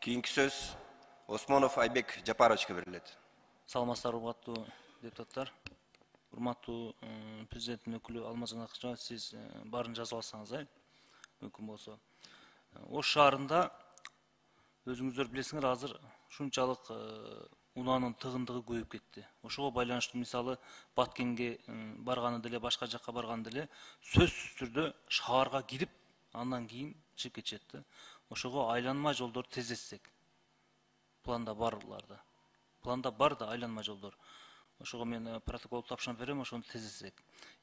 Kийинки söz Осмонов Айбек Жапаровичке берилет. Саламатсыздар, урматтуу депутаттар. Урматтуу президенттин өкүлү Алмазжан Акча, сиз барын жазып алсаңыз, мүмкүн болсо. Ош шаарында өзүңүздөр билесиңер, азыр ушунчалык унаанын тыгындыгы көбөйүп кетти. Ошого байланыштуу мисалы Баткенге барганы деле, башка жакка барганы деле сөзсүз түрдө шаарга кирип, андан кийин чыгып кетишет. Ошого айланма жолдор тездетсек. Планда барларда. Планда бар да айланма жолдор. Ошого мен протокол тапшырма берем, ошону тездетсек.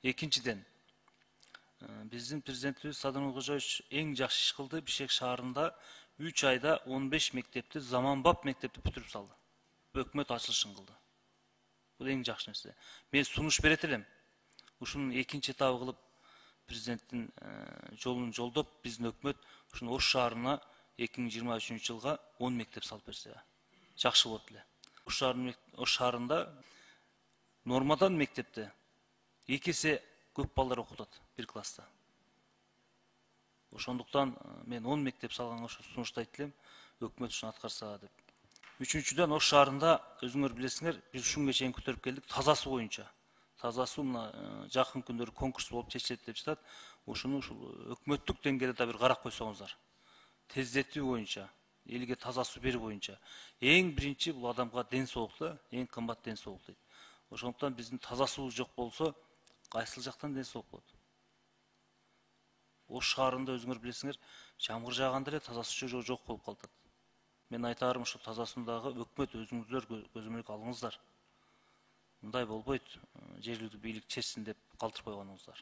Экинчиден, биздин президентибиз Садыр Кожоевич эң жакшы иш кылды. Бишкек шаарында 3 айда 15 мектепти, заманбап мектепти бүтүрүп салды. Өкмөт ачылышын кылды. Бул эң жакшы нерсе. Мен сунуш берет элем. Ушунун экинчи этабы кылып президенттин жолун жолдоп, биздин өкмөт ушун Ош шаарына 2023 жылга 10 мектеп салып берсе. Жакшы болот эле. Ош шаарында нормадан мектепте 2 эсе көп балдар окутат бир класста. Ошондуктан мен 10 мектеп салганга сунуштайт элем, өкмөт ушуну аткарса деп. Үчүнчүдөн, Ош шаарында өзүңөр билесиңер, биз ушунга чейин көтөрүп келдик таза суу боюнча. Таза суу мына жакын күндөрү конкурс болуп чечилет деп жатат. Ушуну өкмөттүк деңгээлде да бир карап койсоңуздар. Тездетүү боюнча, элге таза суу берүү боюнча. Эң биринчи бул адамга ден соолук да, эң кымбат ден соолук дейт. Ошондуктан биздин таза суу жок болсо, кайсыл жактан ден соолук болот? Ош шаарында өзүңөр билесиңер, жамгыр жааганда эле таза суу жок болуп калат. Мен айтарым, ушу таза суундагы өкмөт өзүңүздөр көзөмөлгө алыңыздар. Мындай болбойт, жергиликтүү бийлик чечсин деп калтырып койгонуңуздар.